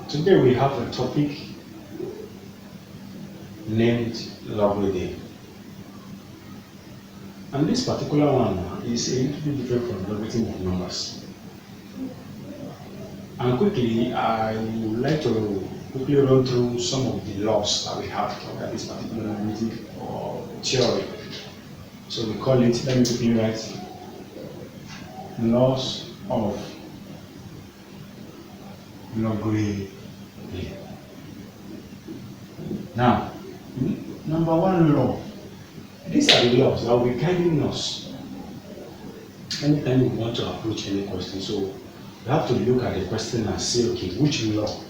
Today we have a topic named logarithm. And this particular one is a little bit different from logarithm of numbers. And quickly, I would like to quickly run through some of the laws that we have under this particular logarithm or theory. So we call it, let me quickly write, laws of logarithm. Now, number one law. These are the laws that will be guiding us anytime we want to approach any question. So we have to look at the question and say, okay, which law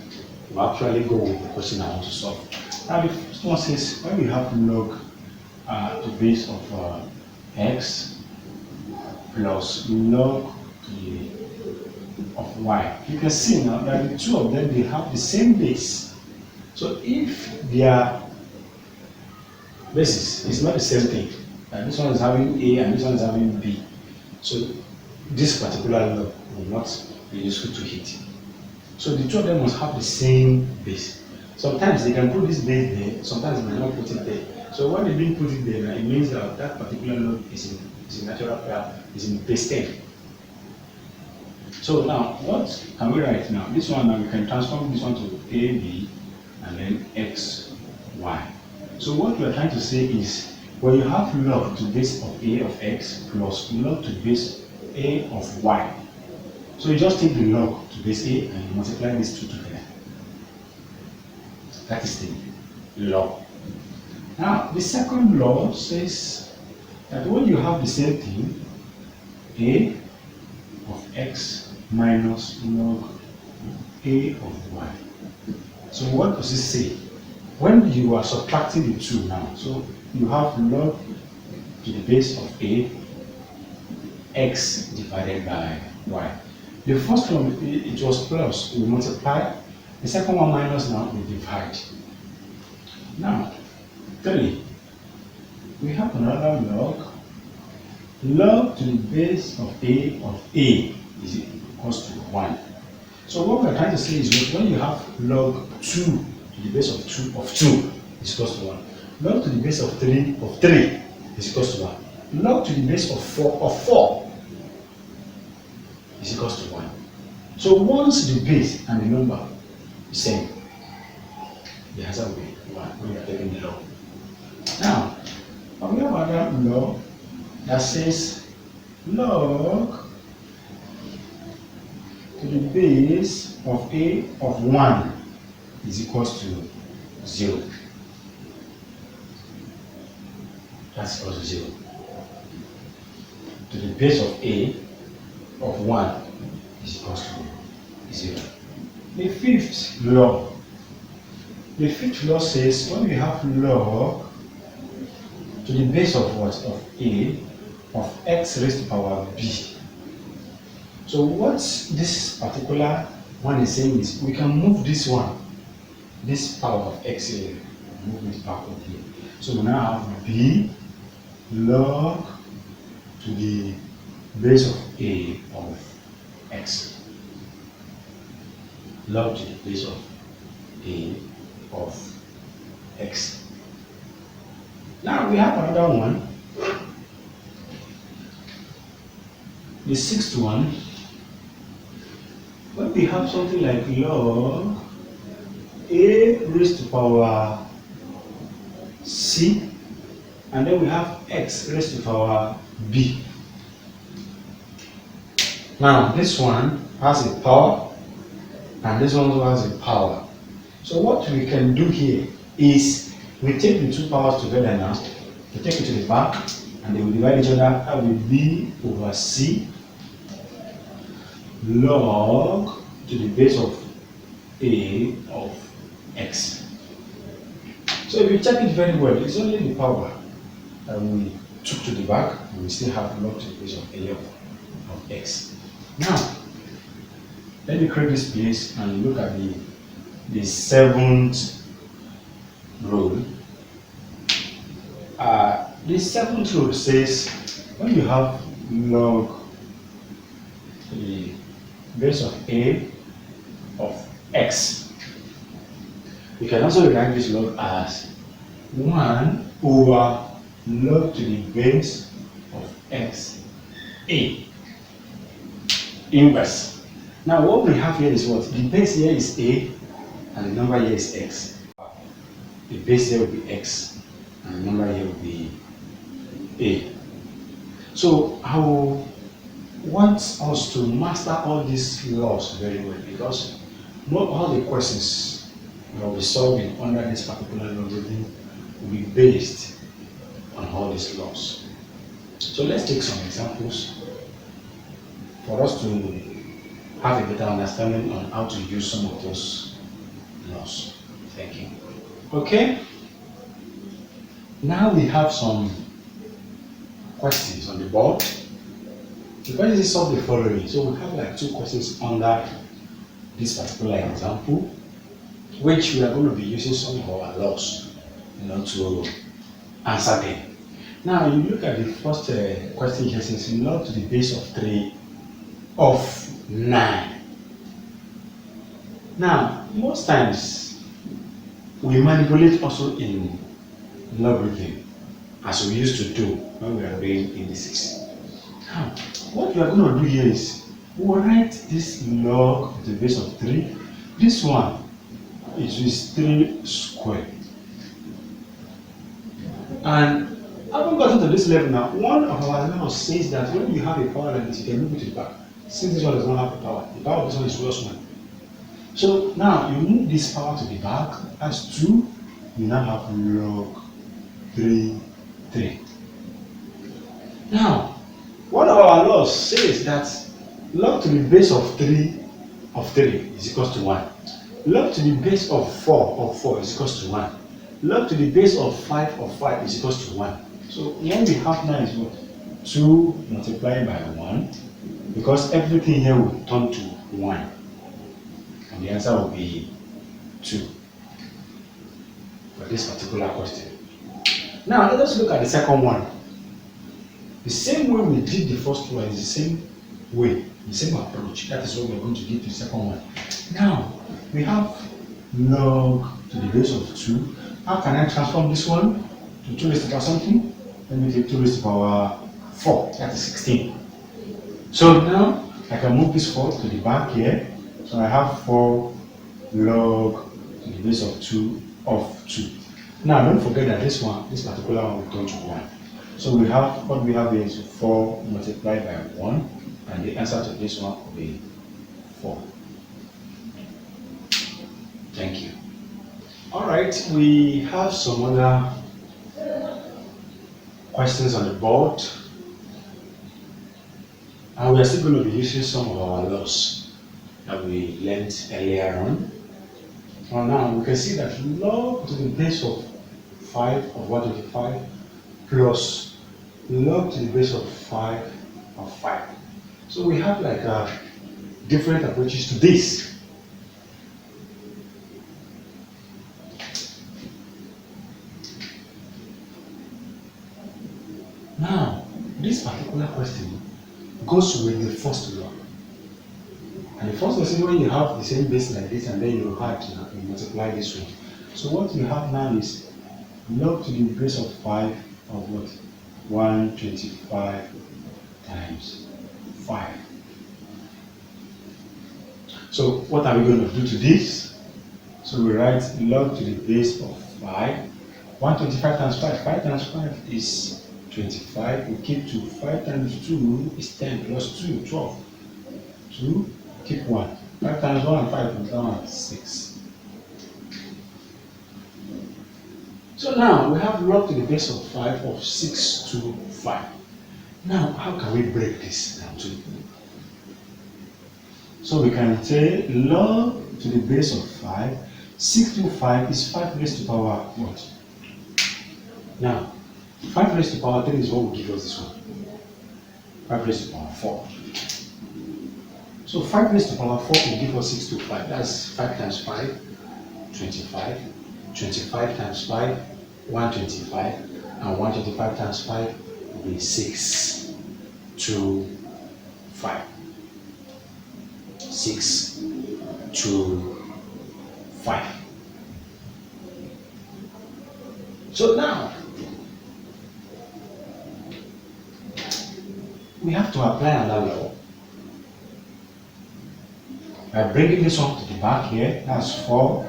will actually go with the question I want to solve. Now the first one says when we have log to the base of x plus log to the of y. You can see now that the two of them, they have the same base. So if their basis is not the same thing, this one is having A and this one is having B, so this particular law will not be useful to hit. So the two of them must have the same base. Sometimes they can put this base there, sometimes they may not put it there. So when they didn't put it there, it means that that particular law is in natural is in base 10. So now what can we write now? This one now we can transform this one to A, B, and then x, y. So what we are trying to say is when you have log to base of A of x plus log to base A of y. So you just take the log to base A and you multiply these two together. That is the log. Now the second law says that when you have the same thing, A of x minus log A of y. So what does it say? When you are subtracting the two now, so you have log to the base of A, x divided by y. The first one, it was plus, we multiply. The second one minus, now we divide. Now, 3. We have another log. Log to the base of A is equals to 1. So what we are trying to say is that when you have log 2 to the base of 2 is equals to 1. Log to the base of 3 is equals to 1. Log to the base of 4 is equals to 1. So once the base and the number is same, the answer will be 1 when you are taking the log. Now, we have another law that says log to the base of A of 1 is equals to 0. That's equals to 0. To the base of A of 1 is equals to 0. The fifth law. The fifth law says when we have log to the base of what? Of A of x raised to power b. So what this particular one is saying is we can move this one, this power of x here, move it backward here. So we now have b log to the base of A of x. Log to the base of A of x. Now we have another one. The sixth one, when we have something like log A raised to power c, and then we have x raised to power b. Now this one has a power, and this one also has a power. So what we can do here is we take the two powers together now, we take it to the back, and they will divide each other. That will be over c log to the base of A of x. So if you check it very well, it's only the power that we took to the back, and we still have log to the base of A of x. Now, let me create this place and look at the seventh rule. The seventh rule says when you have log to the base of A of x, You can also write this log as 1 over log to the base of x a inverse. Now what we have here is what? The base here is a and the number here is x. The base here will be x and the number here will be a. So I will want us to master all these laws very well, because not all the questions that will be solving under this particular logarithm will be based on all these laws. So let's take some examples for us to have a better understanding on how to use some of those laws. Thank you. Okay, now we have some questions on the board. The question is solve the following. So we have like 2 questions under this particular example, which we are going to be using some of our laws, to answer them. Now you look at the first question here, says log to the base of 3 of 9. Now most times we manipulate also in logarithm, as we used to do when we are doing indices. Now what we are going to do here is we will write this log to the base of 3. This one is 3 squared. And having gotten to this level now, one of our laws says that when you have a power like this, you can move it to the back. Since this one does not have the power of this one is plus 1. So now you move this power to the back as 2, you now have log 3. Now, one of our laws says that log to the base of 3 is equals to 1. Log to the base of 4 is equals to 1. Log to the base of 5 is equals to 1. So what we have now is what? 2 multiplied by 1, because everything here will turn to 1. And the answer will be 2 for this particular question. Now let us look at the second one. The same way we did the first one is the same way, the same approach. That is what we're going to give to the second one. Now we have log to the base of 2. How can I transform this one to 2 raised to the power something? Let me take 2 raised to the power 4. That is 16. So now I can move this 4 to the back here. So I have 4 log to the base of 2 of 2. Now don't forget that this particular one will turn to 1. So we have, what we have here is 4 multiplied by 1, and the answer to this one will be 4. Thank you. Alright, we have some other questions on the board, and we are still going to be using some of our laws that we learned earlier on. So now we can see that log to the base of 5 of 125 plus log to the base of 5 of 5. So we have like different approaches to this. Now, this particular question goes with the first law. And the first lesson, when you have the same base like this and then you add, you multiply this one. So what you have now is log to the base of 5 of what? 125 times 5. So what are we going to do to this? So we write log to the base of 5. 125 times 5. 5 times 5 is 25. We keep 2. 5 times 2 is 10 plus 2, 12. 2, keep 1. 5 times 1 and 5 comes down at 6. So now we have log to the base of 5 of 625. Now, how can we break this down to? So we can say log to the base of 5. 625 is 5 raised to the power what? Now, 5 raised to the power 3 is what will give us this one. 5 raised to the power 4. So 5 raised to the power 4 will give us 625. That's 5 times 5, 25. 25 times 5, 125. And 125 times 5 will be 6, 2, 5. 6, 2, 5. So now we have to apply another law by bringing this one to the back here. That's 4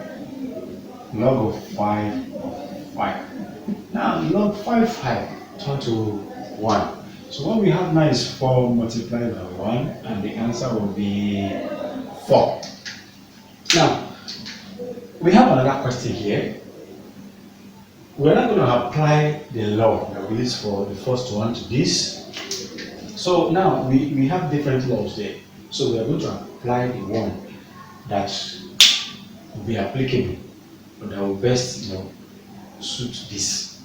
log of 5 of 5. Now log 5 turn to 1. So what we have now is 4 multiplied by 1, and the answer will be 4. Now we have another question here. We're not going to apply the law that we used for the first one to this. So now we have different laws there. So we are going to apply the one that will be applicable, or that will best suit this.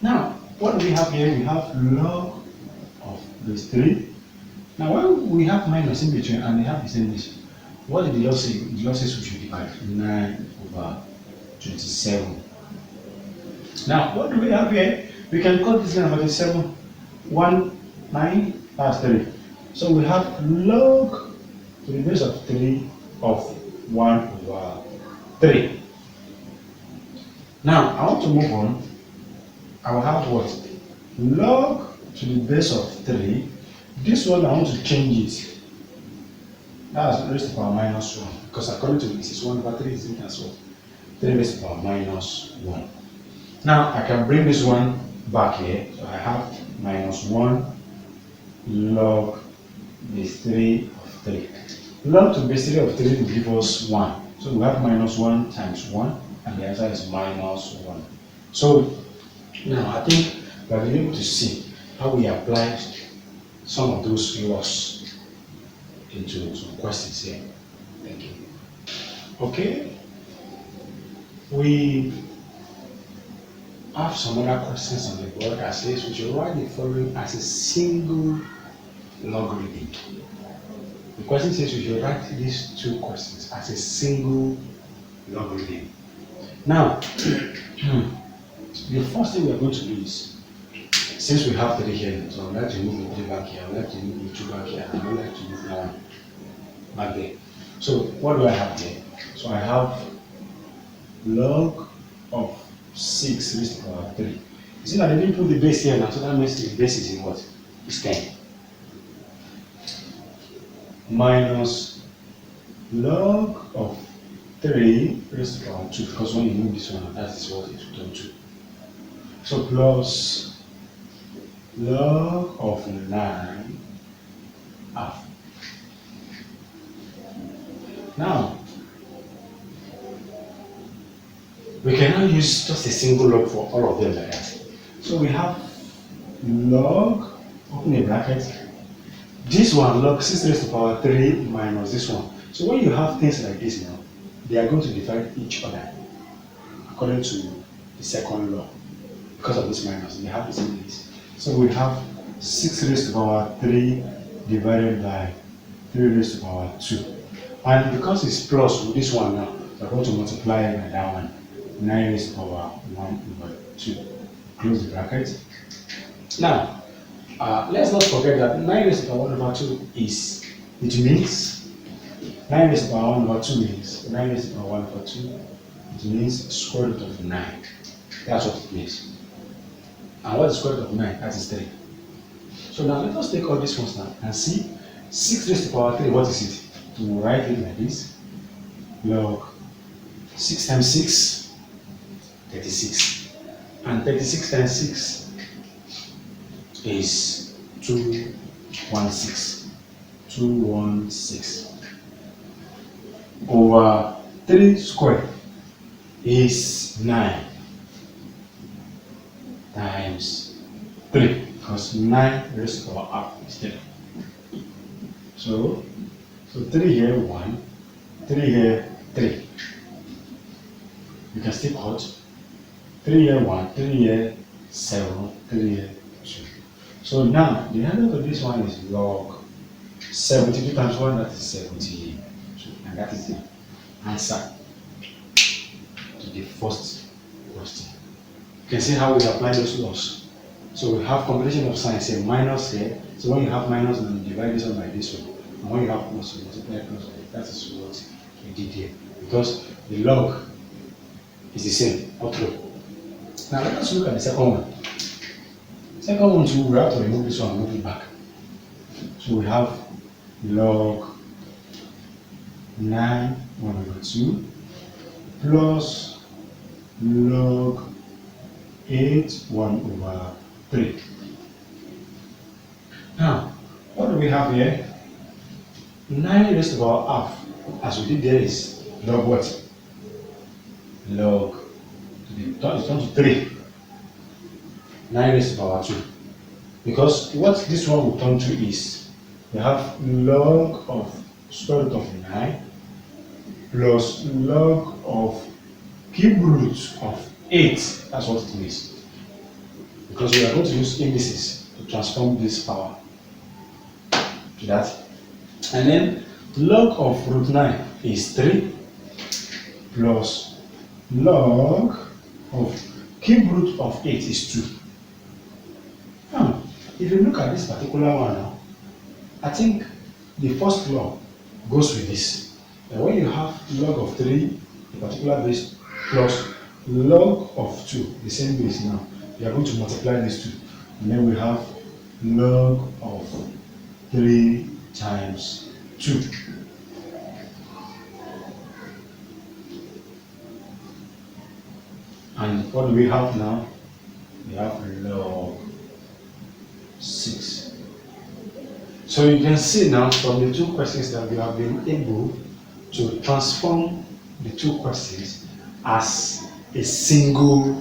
Now what do we have here? We have log of base 3. Now when we have minus in between and they have the same base, what did the law say? The law says we should divide 9/27. Now what do we have here? We can call this 9/27 9, that's 3. So we have log to the base of 3 of 1/3. Now I want to move on. I will have what? Log to the base of 3. This one I want to change it. That's raised to the power minus 1. Because according to this is 1/3 is written as what? 3 raised to the power minus 1. Now I can bring this one back here. So I have minus 1 log base 3 of 3. Log to base 3 of 3 will give us 1. So we have minus 1 times 1, and the answer is minus 1. So now I think we have been able to see how we apply some of those laws into some questions here. Thank you. Okay. We have some other questions on the board that says we should write the following as a single logarithm. The question says we should write these two questions as a single logarithm. Now, the first thing we are going to do is, since we have 3 here, so I would like to move the 3 back here, I would like to move the 2 back here, and I would like to move that one back there. So what do I have here? So I have log of 6 raised to the power 3. You see that I didn't put the base here now, so that means the base is in what? It's 10. Minus log of 3 raised to the power 2, because when you move this one, that is what is root of 2. So plus log of 9 half. Now we can now use just a single log for all of them like that. So we have log, open a bracket, this one log 6 raised to the power 3 minus this one. So when you have things like this now, they are going to divide each other according to the second law. Because of this minus, they have the same base. So we have 6 raised to the power 3 divided by 3 raised to the power 2. And because it's plus with this one now, we're going to multiply by that one. 9 raised to the power 1/2. Close the bracket. Now, let's not forget that 9 raised to the power 1/2 is, it means 9 raised to the power 1/2 means 9 raised to the power 1/2. It means square root of 9. That's what it means. And what is square root of 9? That is 3. So now let us take all these ones now and see 6 raised to the power 3. What is it? To write it like this: log 6 times 6, 36, and 36 times 6 is 216. 216 over 3 squared is 9 times 3, because 9 raised to the power half is 3. So 3 here 1, 3 here 3. You can still cut 3 here 1, 3 here 7, 3 here 2. So now the handle of this one is log 72 times 1, that is 72, and that is the answer to the first question. You can see how we apply those laws. So we have combination of signs here, minus here. So when you have minus, and you divide this one by this one. And when you have plus, you multiply plus by it. That is what we did here. Because the log is the same, not true. Now let us look at the second one. Second one too, we have to remove this one and move it back. So we have log 9 1 over 2 plus log 8 1 over 3. Now, what do we have here? 9 raised to the power half, as we did there, is log what? Log, it turns to 3. 9 raised to the power 2. Because what this one will turn to is, we have log of square root of 9 plus log of cube root of 8. That's what it means. Because we are going to use indices to transform this power to that. And then log of root 9 is 3 plus log of cube root of 8 is 2. Now, if you look at this particular one now, I think the first law goes with this. And when you have log of 3, the particular base, plus log of 2, the same base now, you are going to multiply these two. And then we have log of 3 times 2. And what do we have now? We have log 6. So you can see now from the two questions that we have been able to transform the two questions as a single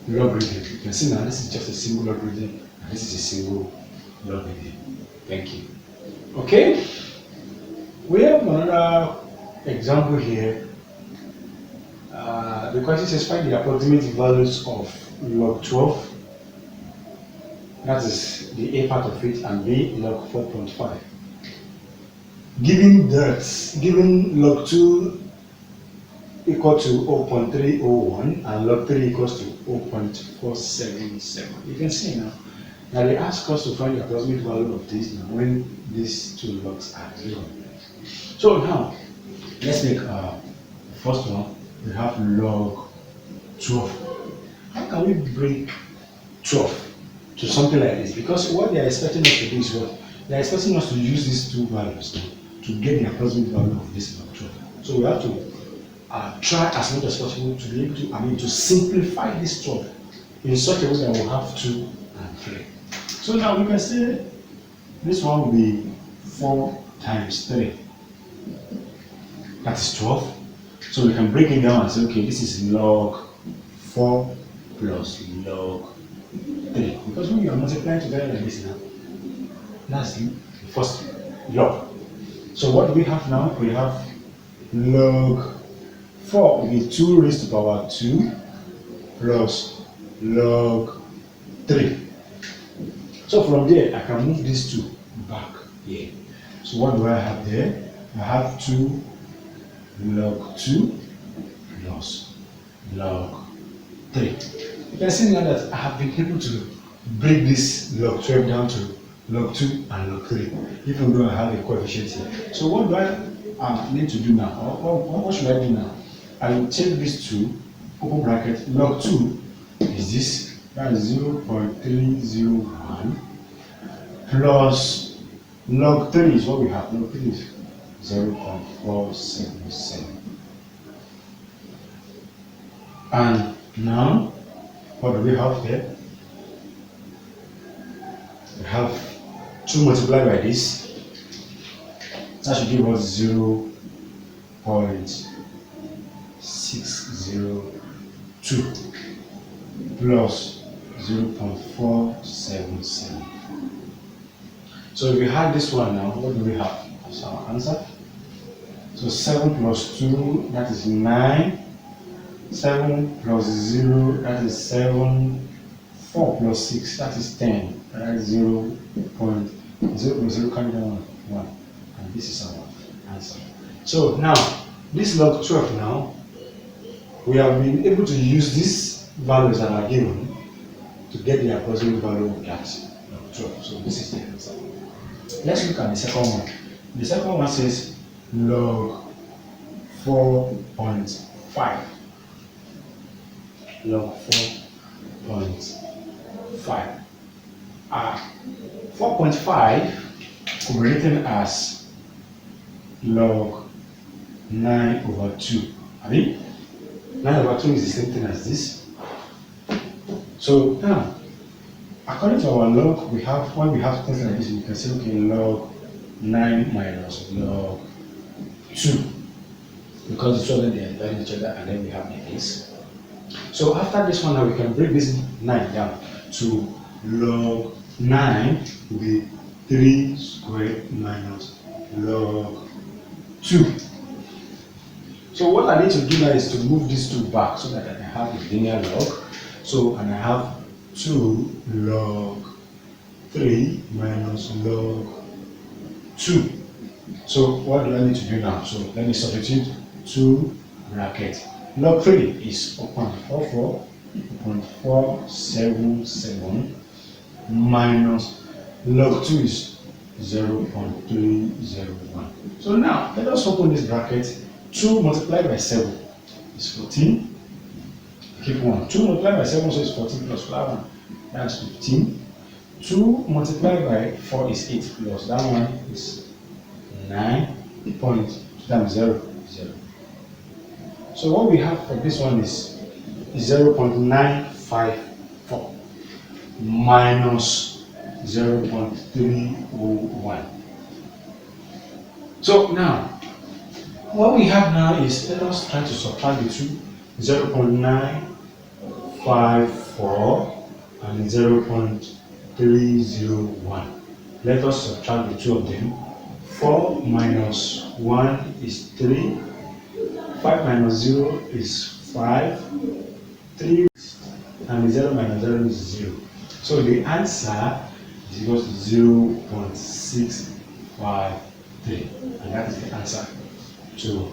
logarithm. You can see now this is just a single logarithm and this is a single logarithm. Thank you. Okay, we have another example here. The question says find the approximate values of log 12. That is the A part of it, and B log 4.5. Given log 2 equal to 0.301 and log 3 equals to 0.477. You can see now they ask us to find the approximate value of this now when these two logs are 0. So now let's make first one. We have log 12. How can we break 12 to something like this? Because what they are expecting us to do is what? They are expecting us to use these two values now to get the approximate value of this log 12. So we have to try as much as possible to be able to, to simplify this 12 in such a way that we'll have 2 and 3. So now we can say this one will be 4 times 3. That is 12. So we can break it down and say, okay, this is log 4 plus log 3. Because when you are multiplying together like this now, that's the first log. So what do we have now? We have log 4 will be 2 raised to the power 2 plus log 3. So from there, I can move these two back here. So what do I have there? I have 2 log 2 plus log 3. You can see now that I have been able to break this log 12 down to log 2 and log 3, even though I have a coefficient here. So what do I need to do now? What should I do now? I will take this to open bracket. Log 2 is this, that is 0.301 plus log 3 is what we have. Log 3 is 0.477. And now, what do we have here? We have 2 multiplied by this. That should give us 0.602 plus 0.477. So if we had this one now, what do we have as our answer? So 7 plus 2, that is 9. 7 plus 0, that is 7. 4 plus 6, that is 10. That is 0 plus 0, carry down 1. And this is our answer. So now, this log 12 now, we have been able to use these values that are given to get the approximate value of that log 12. So this is the answer. Let's look at the second one. The second one says log 4.5. Log 4.5. 4.5 could be written as log 9 over 2. I mean, 9 over 2 is the same thing as this. So now, according to our log, we have, when we have things like this, we can say, okay, log 9 minus log 2. Because the two of them, they are dividing each other, and then we have this. So after this one, now we can break this 9 down to log 9 will be 3 squared minus log 2. So what I need to do now is to move these two back so that I can have a linear log. So, and I have 2 log 3 minus log 2. So what do I need to do now? So let me substitute 2 bracket. Log 3 is 0.477 minus log 2 is 0.301. So now let us open this bracket. 2 multiplied by 7 is 14. Keep 1. 2 multiplied by 7 so is 14 plus 1. That's 15. 2 multiplied by 4 is 8 plus that one is 9. Point times 0 is 0. So what we have for this one is 0.954 minus 0.301. So now, what we have now is, let us try to subtract the two, 0.954 and 0.301. Let us subtract the two of them. 4 minus 1 is 3, 5 minus 0 is 5, 3 and 0 minus 0 is 0. So the answer is equal to 0.653, and that is the answer to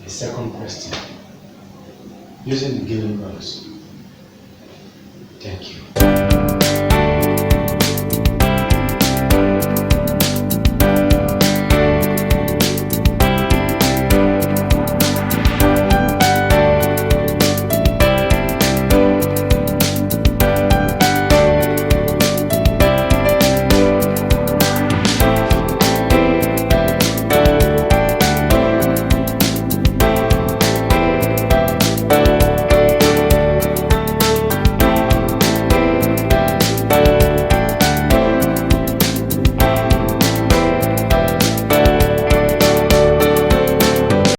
the second question using the given values. Thank you.